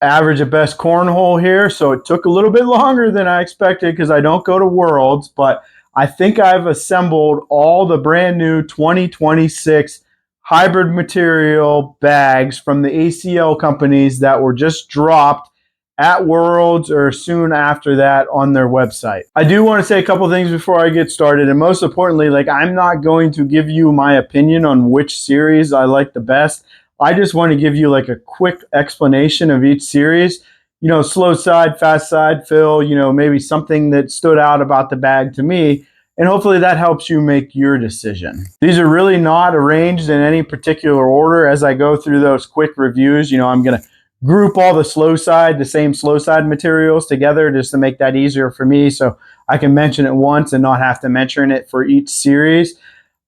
Average at Best Cornhole here. So it took a little bit longer than I expected because I don't go to Worlds, but I think I've assembled all the brand new 2026 hybrid material bags from the ACL companies that were just dropped at Worlds or soon after that on their website. I do want to say a couple things before I get started, and most importantly, like, I'm not going to give you my opinion on which series I like the best. I just want to give you like a quick explanation of each series. You know, slow side, fast side, fill, you know, maybe something that stood out about the bag to me, and hopefully that helps you make your decision. These are really not arranged in any particular order. As I go through those quick reviews, you know, I'm going to group all the same slow side materials together just to make that easier for me so I can mention it once and not have to mention it for each series.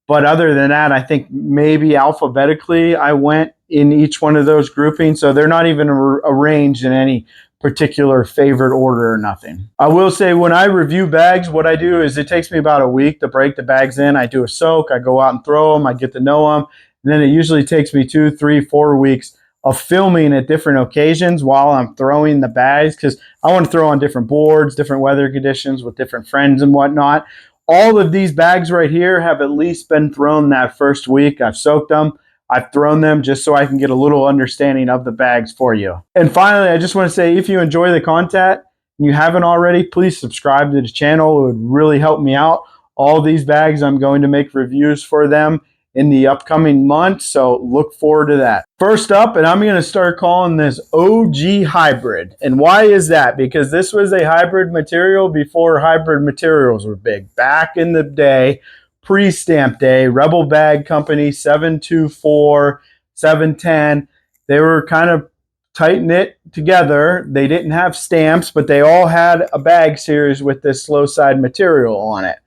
But other than that, I think maybe alphabetically I went in each one of those groupings. So they're not even arranged in any particular favorite order or nothing. I will say when I review bags, what I do is it takes me about a week to break the bags in. I do a soak, I go out and throw them, I get to know them. And then it usually takes me 2, 3, 4 weeks of filming at different occasions while I'm throwing the bags, because I want to throw on different boards, different weather conditions with different friends and whatnot. All of these bags right here have at least been thrown that first week. I've soaked them, I've thrown them just so I can get a little understanding of the bags for you. And finally, I just want to say, if you enjoy the content and you haven't already, please subscribe to the channel. It would really help me out. All these bags, I'm going to make reviews for them in the upcoming months, so look forward to that. First up, and I'm going to start calling this OG Hybrid. And why is that? Because this was a hybrid material before hybrid materials were big. Back in the day, pre-stamp day, Rebel Bag Company 724, 710, they were kind of tight-knit together. They didn't have stamps, but they all had a bag series with this slow side material on it.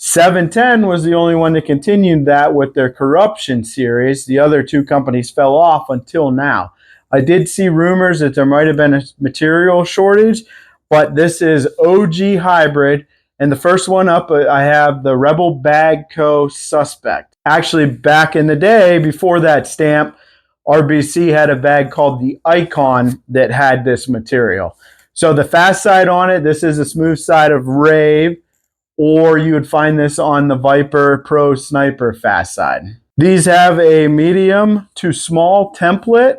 710 was the only one that continued that with their Corruption series. The other two companies fell off until now. I did see rumors that there might have been a material shortage, but this is OG Hybrid. And the first one up, I have the Rebel Bag Co. Suspect. Actually, back in the day, before that stamp, RBC had a bag called the Icon that had this material. So the fast side on it, this is a smooth side of Rave, or you would find this on the Viper Pro Sniper fast side. These have a medium to small template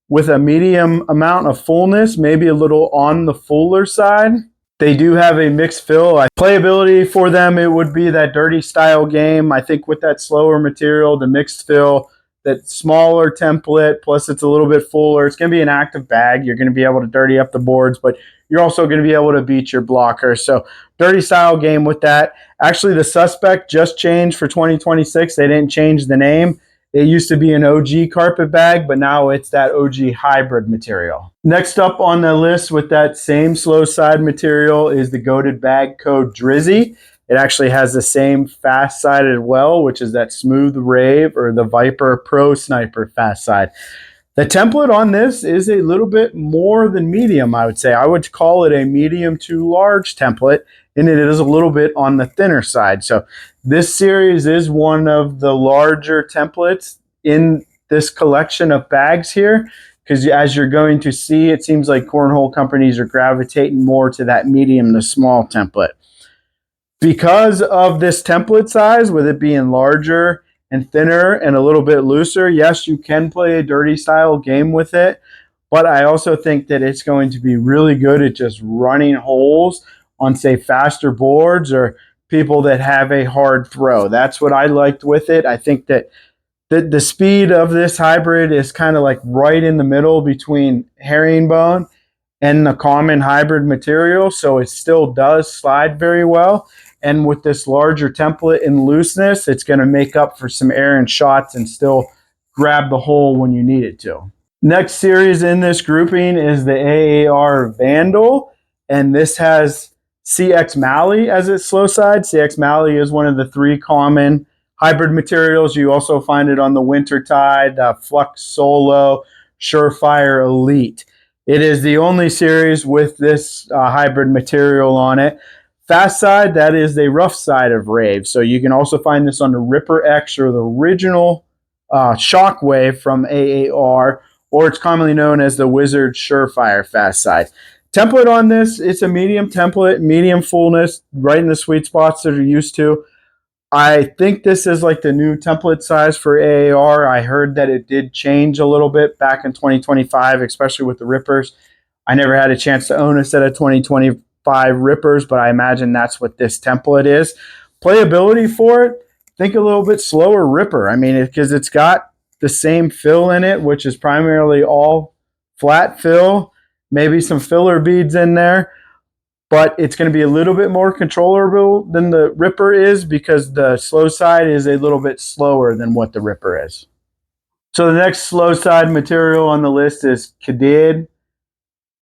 with a medium amount of fullness, maybe a little on the fuller side. They do have a mixed fill. Playability for them, it would be that dirty style game. I think with that slower material, the mixed fill, that smaller template, plus it's a little bit fuller. It's going to be an active bag. You're going to be able to dirty up the boards, but you're also going to be able to beat your blocker. So dirty style game with that. Actually, the Suspect just changed for 2026. They didn't change the name. It used to be an OG carpet bag, but now it's that OG hybrid material. Next up on the list with that same slow side material is the Goated Bag Co. Drizzy. It actually has the same fast side as well, which is that smooth Rave or the Viper Pro Sniper fast side. The template on this is a little bit more than medium, I would say. I would call it a medium to large template, and it is a little bit on the thinner side. So this series is one of the larger templates in this collection of bags here, because as you're going to see, it seems like cornhole companies are gravitating more to that medium to small template. Because of this template size, with it being larger and thinner and a little bit looser, yes, you can play a dirty style game with it, but I also think that it's going to be really good at just running holes on, say, faster boards or people that have a hard throw. That's what I liked with it. I think that the speed of this hybrid is kind of like right in the middle between herringbone and the common hybrid material, so it still does slide very well. And with this larger template and looseness, it's going to make up for some errant shots and still grab the hole when you need it to. Next series in this grouping is the AAR Vandal, and this has CX Mali as its slow side. CX Mali is one of the 3 common hybrid materials. You also find it on the Wintertide, Flux Solo, Surefire Elite. It is the only series with this hybrid material on it. Fast side, that is the rough side of Rave. So you can also find this on the Ripper X or the original Shockwave from AAR, or it's commonly known as the Wizard Surefire Fast Side. Template on this, it's a medium template, medium fullness, right in the sweet spots that you're used to. I think this is like the new template size for AAR. I heard that it did change a little bit back in 2025, especially with the rippers. I never had a chance to own a set of 2025 rippers, but I imagine that's what this template is. Playability for it, think a little bit slower ripper. I mean, because it's got the same fill in it, which is primarily all flat fill, maybe some filler beads in there, but it's going to be a little bit more controllable than the ripper is because the slow side is a little bit slower than what the ripper is. So the next slow side material on the list is Kadid.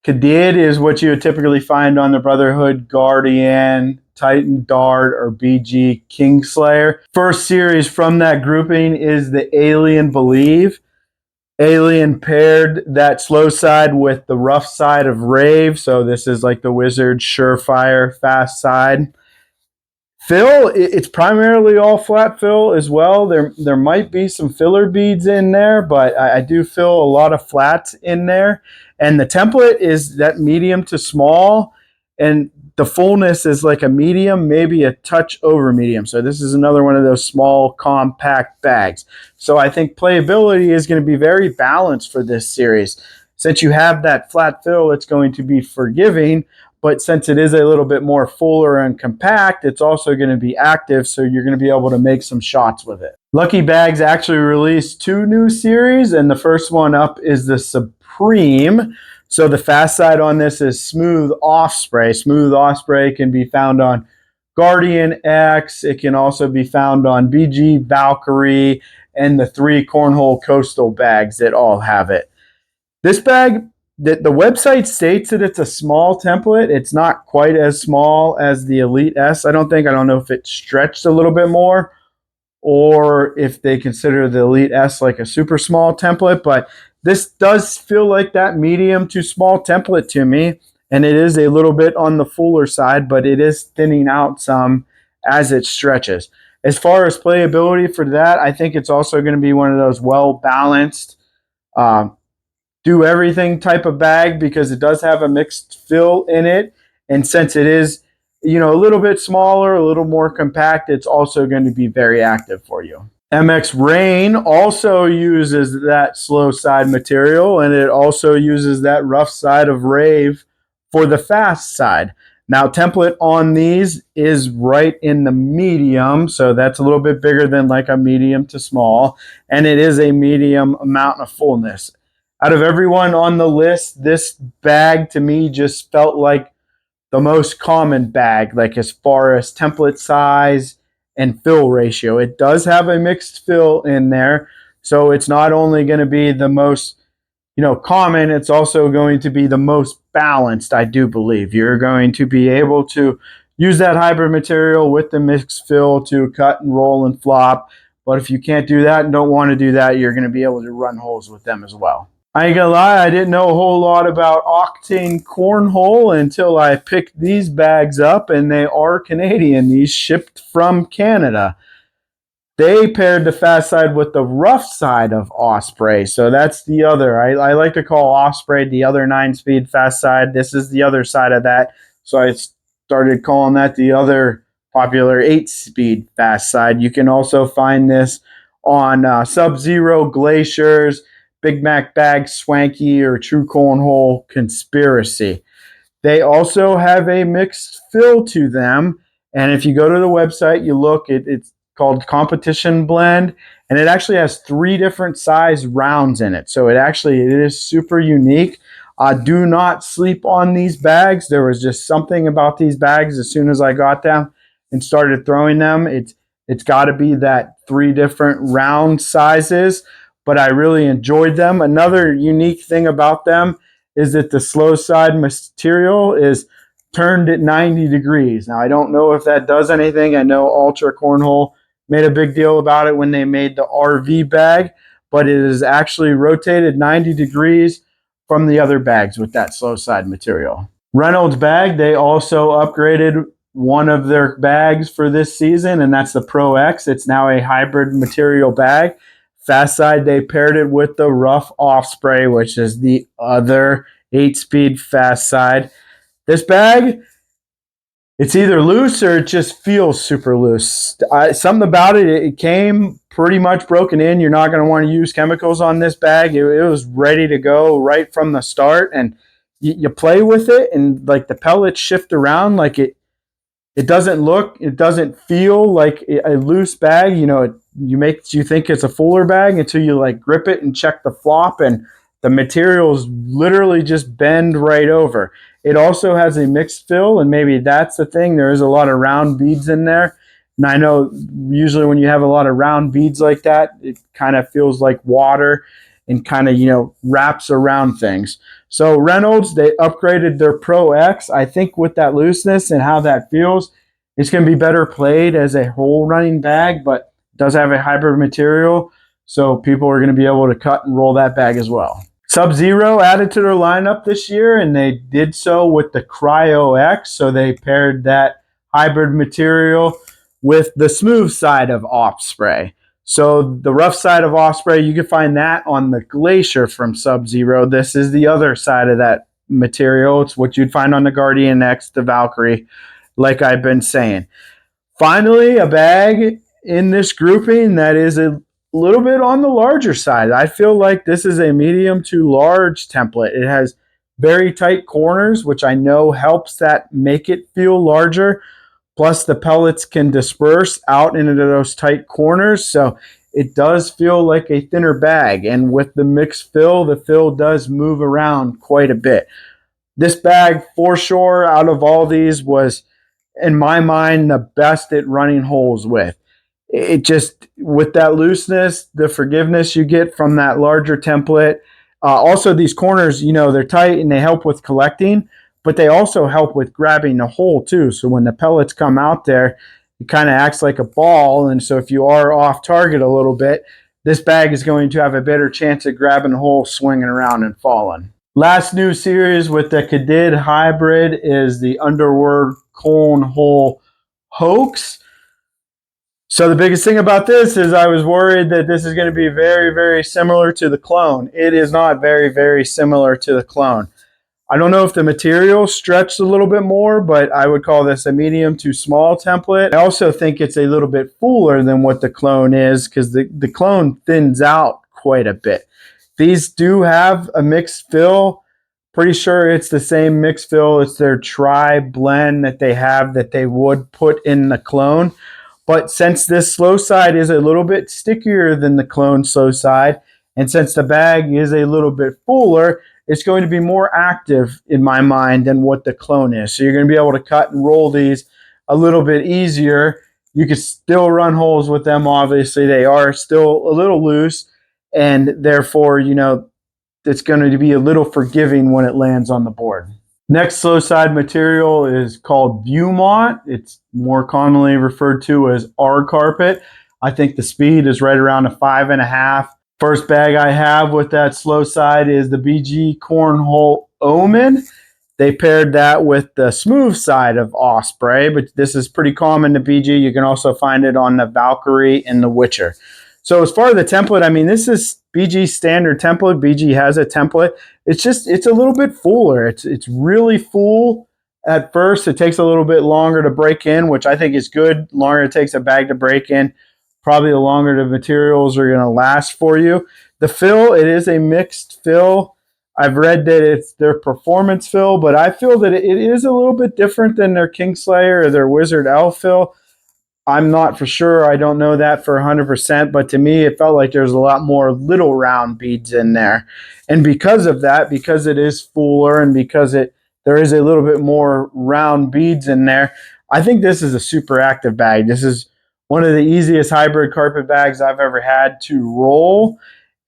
Kadid is what you would typically find on the Brotherhood, Guardian, Titan, Dart, or BG Kingslayer. First series from that grouping is the Alien Believe. Alien paired that slow side with the rough side of Rave, so this is like the Wizard Surefire Fast Side. Fill, it's primarily all flat fill as well. There might be some filler beads in there, but I do feel a lot of flats in there. And the template is that medium to small, and the fullness is like a medium, maybe a touch over medium. So this is another one of those small, compact bags. So I think playability is going to be very balanced for this series. Since you have that flat fill, it's going to be forgiving, but since it is a little bit more fuller and compact, it's also going to be active, so you're going to be able to make some shots with it. Lucky Bags actually released 2 new series, and the first one up is the Supreme. So the fast side on this is Smooth Osprey. Smooth Osprey can be found on Guardian X. It can also be found on BG Valkyrie and the 3 Cornhole Coastal bags that all have it. This bag, the website states that it's a small template. It's not quite as small as the Elite S. I don't know if it stretched a little bit more or if they consider the Elite S like a super small template, but this does feel like that medium to small template to me, and it is a little bit on the fuller side, but it is thinning out some as it stretches. As far as playability for that, I think it's also going to be one of those well-balanced, do everything type of bag because it does have a mixed fill in it, and since it is, you know, a little bit smaller, a little more compact, it's also going to be very active for you. MX Reign also uses that slow side material, and it also uses that rough side of Rave for the fast side. Now, template on these is right in the medium, so that's a little bit bigger than like a medium to small, and it is a medium amount of fullness. Out of everyone on the list, this bag to me just felt like the most common bag, like as far as template size and fill ratio. It does have a mixed fill in there, so it's not only going to be the most, you know, common, it's also going to be the most balanced, I do believe. You're going to be able to use that hybrid material with the mixed fill to cut and roll and flop, but if you can't do that and don't want to do that, you're going to be able to run holes with them as well. I ain't gonna lie, I didn't know a whole lot about Oktane Cornhole until I picked these bags up, and they are Canadian. These shipped from Canada. They paired the fast side with the rough side of Osprey, so that's the other. I like to call Osprey the other 9-speed fast side. This is the other side of that, so I started calling that the other popular 8-speed fast side. You can also find this on Sub-Zero Glaciers, Big Mac Bag Swanky, or True Cornhole Conspiracy. They also have a mixed fill to them, and if you go to the website, you look, it's called Competition Blend, and it actually has 3 different size rounds in it, so it is super unique. Do not sleep on these bags. There was just something about these bags as soon as I got them and started throwing them. It's got to be that 3 different round sizes, but I really enjoyed them. Another unique thing about them is that the slow side material is turned at 90 degrees. Now, I don't know if that does anything. I know Ultra Cornhole made a big deal about it when they made the RV bag, but it is actually rotated 90 degrees from the other bags with that slow side material. Reynolds Bag, they also upgraded one of their bags for this season, and that's the Pro X. It's now a hybrid material bag. fast side, they paired it with the rough Osprey, which is the other 8-speed fast side. This bag, it's either loose or it just feels super loose. Something about it, it came pretty much broken in. You're not going to want to use chemicals on this bag. It was ready to go right from the start, and you play with it, and like the pellets shift around, like it doesn't feel like a loose bag. You know, you think it's a fuller bag until you like grip it and check the flop, and the materials literally just bend right over. It also has a mixed fill, and maybe that's the thing. There is a lot of round beads in there. And I know usually when you have a lot of round beads like that, it kind of feels like water and kind of, wraps around things. So Reynolds, they upgraded their Pro X. I think with that looseness and how that feels, it's going to be better played as a hole running bag, but it does have a hybrid material, so people are going to be able to cut and roll that bag as well. Sub-Zero added to their lineup this year, and they did so with the Cryo X. So they paired that hybrid material with the smooth side of Osprey. So the rough side of Osprey, you can find that on the Glacier from Sub-Zero. This is the other side of that material. It's what you'd find on the Guardian X, the Valkyrie, like I've been saying. Finally, a bag in this grouping that is a little bit on the larger side. I feel like this is a medium to large template. It has very tight corners, which I know helps that make it feel larger. Plus the pellets can disperse out into those tight corners, so it does feel like a thinner bag. And with the mixed fill, the fill does move around quite a bit. This bag, for sure, out of all these, was, in my mind, the best at running holes with. It just, with that looseness, the forgiveness you get from that larger template. Also, these corners, they're tight and they help with collecting, but they also help with grabbing the hole too. So when the pellets come out there, it kind of acts like a ball. And so if you are off target a little bit, this bag is going to have a better chance at grabbing the hole, swinging around, and falling. Last new series with the Kadid hybrid is the Underworld Cornhole Hoax. So the biggest thing about this is I was worried that this is going to be very, very similar to the clone. It is not very, very similar to the clone. I don't know if the material stretched a little bit more, but I would call this a medium to small template. I also think it's a little bit fuller than what the clone is, because the clone thins out quite a bit. These do have a mixed fill. Pretty sure it's the same mixed fill. It's their tri-blend that they have that they would put in the clone. But since this slow side is a little bit stickier than the clone slow side, and since the bag is a little bit fuller, it's going to be more active in my mind than what the clone is. So you're going to be able to cut and roll these a little bit easier. You can still run holes with them, obviously. They are still a little loose, and therefore, it's going to be a little forgiving when it lands on the board. Next slow side material is called Viewmont. It's more commonly referred to as R carpet. I think the speed is right around a 5.5. First bag I have with that slow side is the BG Cornhole Omen. They paired that with the smooth side of Osprey, but this is pretty common to BG. You can also find it on the Valkyrie and the Witcher. So as far as the template, this is BG's standard template. BG has a template. It's a little bit fuller. It's really full at first. It takes a little bit longer to break in, which I think is good. The longer it takes a bag to break in, probably the longer the materials are going to last for you. The fill, it is a mixed fill. I've read that it's their performance fill, but I feel that it is a little bit different than their Kingslayer or their Wizard L fill. I'm not for sure. I don't know that for 100%, but to me, it felt like there's a lot more little round beads in there. And because of that, because it is fuller and because there is a little bit more round beads in there, I think this is a super active bag. This is one of the easiest hybrid carpet bags I've ever had to roll.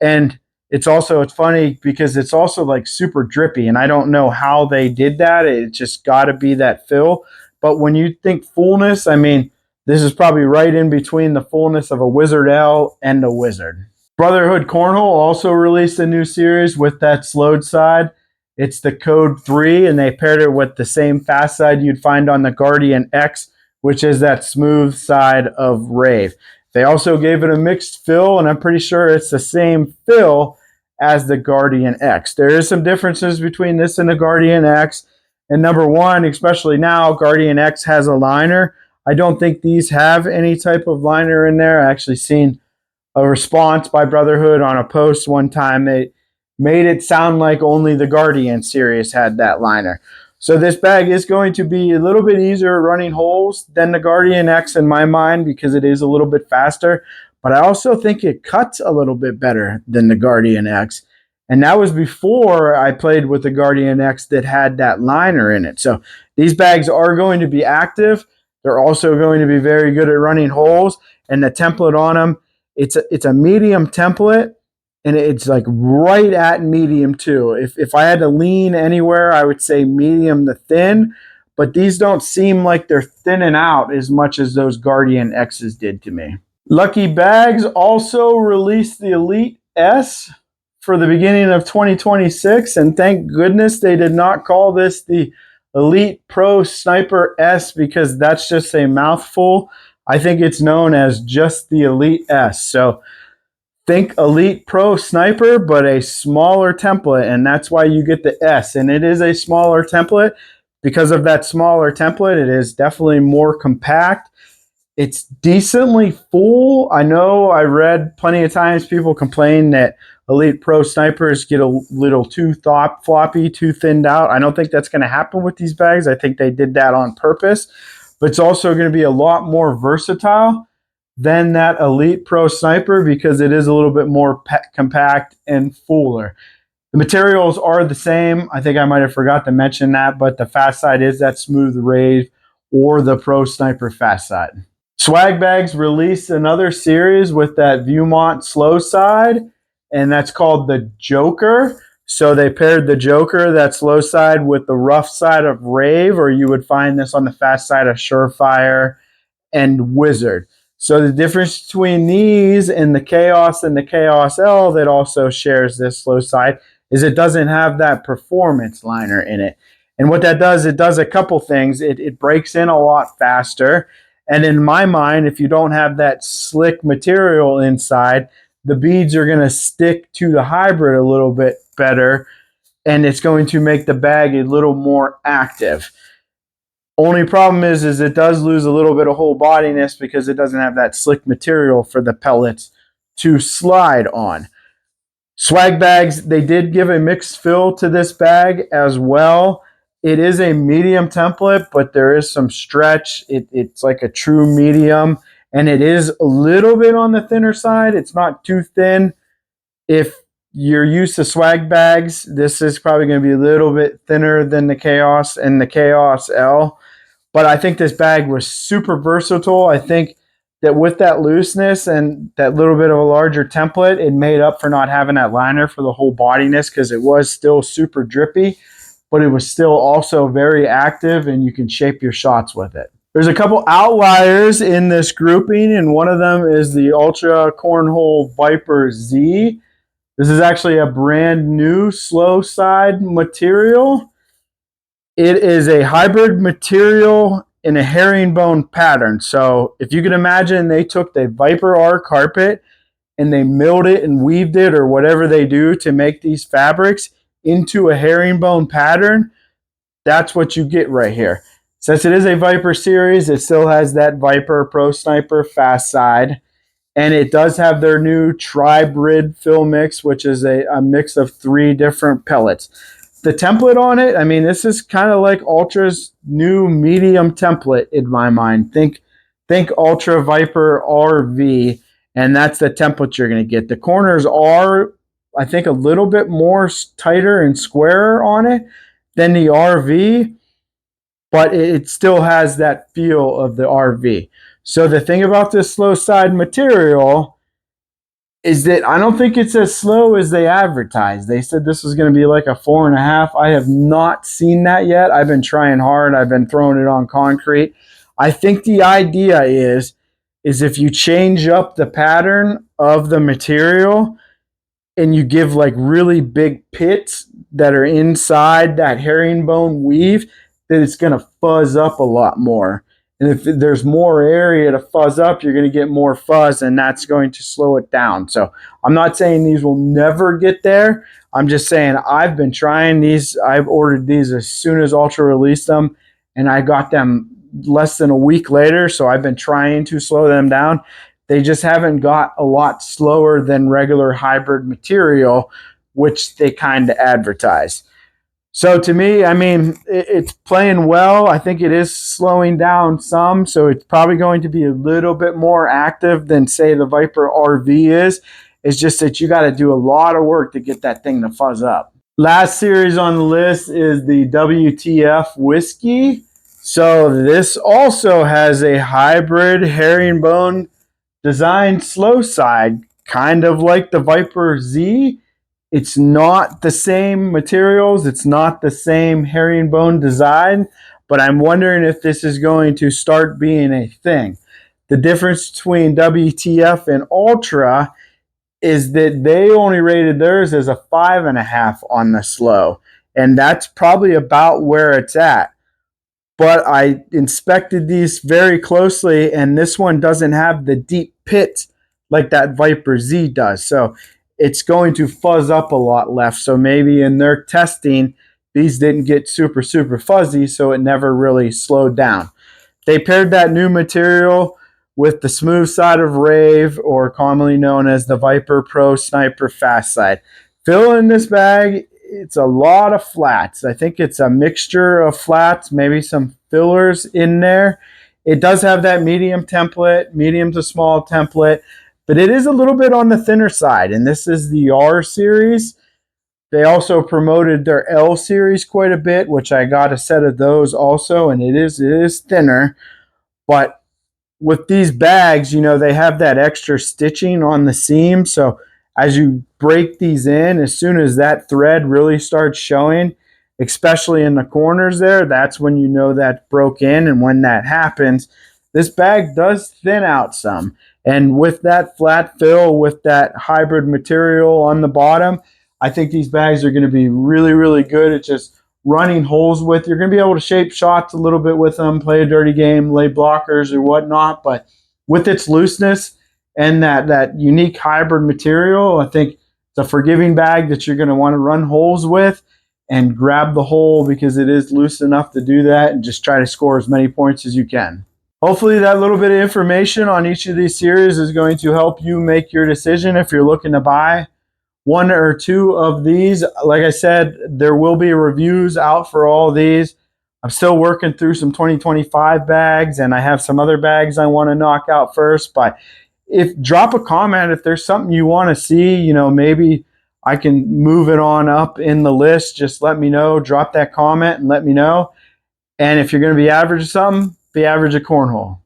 And it's funny because it's also like super drippy, and I don't know how they did that. It just got to be that fill. But when you think fullness, this is probably right in between the fullness of a Wizard L and a Wizard. Brotherhood Cornhole also released a new series with that slowed side. It's the Code 3, and they paired it with the same fast side you'd find on the Guardian X, which is that smooth side of Rave. They also gave it a mixed fill, and I'm pretty sure it's the same fill as the Guardian X. There is some differences between this and the Guardian X. And number one, especially now, Guardian X has a liner. I don't think these have any type of liner in there. I actually seen a response by Brotherhood on a post one time. They made it sound like only the Guardian series had that liner. So this bag is going to be a little bit easier at running holes than the Guardian X in my mind because it is a little bit faster. But I also think it cuts a little bit better than the Guardian X. And that was before I played with the Guardian X that had that liner in it. So these bags are going to be active. They're also going to be very good at running holes. And the template on them, it's a medium template. And it's like right at medium too. If I had to lean anywhere, I would say medium to thin. But these don't seem like they're thinning out as much as those Guardian X's did to me. Lucky Bags also released the Elite S for the beginning of 2026. And thank goodness they did not call this the Elite Pro Sniper S because that's just a mouthful. I think it's known as just the Elite S. So think Elite Pro Sniper, but a smaller template, and that's why you get the S. And it is a smaller template. Because of that smaller template, it is definitely more compact. It's decently full. I know I read plenty of times people complain that Elite Pro Snipers get a little too floppy, too thinned out. I don't think that's going to happen with these bags. I think they did that on purpose. But it's also going to be a lot more versatile than that Elite Pro Sniper because it is a little bit more compact and fuller. The materials are the same. I think I might have forgot to mention that, but the fast side is that smooth rave or the Pro Sniper fast side. Swag Bags released another series with that Viewmont slow side, and that's called the Joker. So they paired the Joker, that slow side, with the rough side of Rave, or you would find this on the fast side of Surefire and Wizard. So the difference between these and the Chaos L that also shares this slow side is it doesn't have that performance liner in it. And what that does, it does a couple things. It breaks in a lot faster. And in my mind, if you don't have that slick material inside, the beads are going to stick to the hybrid a little bit better, and it's going to make the bag a little more active. Only problem is it does lose a little bit of whole bodiness because it doesn't have that slick material for the pellets to slide on. Swag Bags, they did give a mixed fill to this bag as well. It is a medium template, but there is some stretch. It's like a true medium, and it is a little bit on the thinner side. It's not too thin. If you're used to Swag Bags, this is probably going to be a little bit thinner than the Chaos and the Chaos L. But I think this bag was super versatile. I think that with that looseness and that little bit of a larger template, it made up for not having that liner for the whole bodiness because it was still super drippy, but it was still also very active and you can shape your shots with it. There's a couple outliers in this grouping, and one of them is the Ultra Cornhole Viper Z. This is actually a brand new slow side material. It is a hybrid material in a herringbone pattern. So if you can imagine, they took the Viper R carpet and they milled it and weaved it or whatever they do to make these fabrics into a herringbone pattern. That's what you get right here. Since it is a Viper series, it still has that Viper Pro Sniper fast side. And it does have their new Tribrid fill mix, which is a mix of 3 different pellets. The template on it, I mean, this is kind of like Ultra's new medium template in my mind. Think Ultra Viper RV, and that's the template you're going to get. The corners are, I think, a little bit more tighter and squarer on it than the RV, but it still has that feel of the RV. So the thing about this slow side material is that I don't think it's as slow as they advertised. They said this was going to be like a 4.5. I have not seen that yet. I've been trying hard. I've been throwing it on concrete. I think the idea is if you change up the pattern of the material and you give like really big pits that are inside that herringbone weave, that it's going to fuzz up a lot more. And if there's more area to fuzz up, you're going to get more fuzz, and that's going to slow it down. So I'm not saying these will never get there. I'm just saying I've been trying these. I've ordered these as soon as Ultra released them, and I got them less than a week later. So I've been trying to slow them down. They just haven't got a lot slower than regular hybrid material, which they kind of advertise. So to me, I mean, it's playing well. I think it is slowing down some, so it's probably going to be a little bit more active than, say, the Viper RV is. It's just that you got to do a lot of work to get that thing to fuzz up. Last series on the list is the WTF Whiskey. So this also has a hybrid herringbone design slow side, kind of like the Viper Z. It's not the same materials. It's not the same herringbone design, but I'm wondering if this is going to start being a thing. The difference between WTF and Ultra is that they only rated theirs as a 5.5 on the slow, and that's probably about where it's at. But I inspected these very closely, and this one doesn't have the deep pit like that Viper Z does. So it's going to fuzz up a lot left. So maybe in their testing, these didn't get super, super fuzzy, so it never really slowed down. They paired that new material with the smooth side of Rave, or commonly known as the Viper Pro Sniper Fast Side. Fill in this bag, it's a lot of flats. I think it's a mixture of flats, maybe some fillers in there. It does have that medium template, medium to small template, but it is a little bit on the thinner side, and this is the R series. They also promoted their L series quite a bit, which I got a set of those also, and it is thinner. But with these bags, you know, they have that extra stitching on the seam, so as you break these in, as soon as that thread really starts showing, especially in the corners there, that's when you know that broke in. And when that happens, this bag does thin out some. And with that flat fill, with that hybrid material on the bottom, I think these bags are going to be really, really good at just running holes with. You're going to be able to shape shots a little bit with them, play a dirty game, lay blockers or whatnot. But with its looseness and that unique hybrid material, I think it's a forgiving bag that you're going to want to run holes with and grab the hole because it is loose enough to do that, and just try to score as many points as you can. Hopefully that little bit of information on each of these series is going to help you make your decision if you're looking to buy one or two of these. Like I said, there will be reviews out for all these. I'm still working through some 2025 bags, and I have some other bags I want to knock out first. But drop a comment if there's something you want to see, you know, maybe I can move it on up in the list. Just let me know. Drop that comment and let me know. And if you're going to be average at something, be average at cornhole.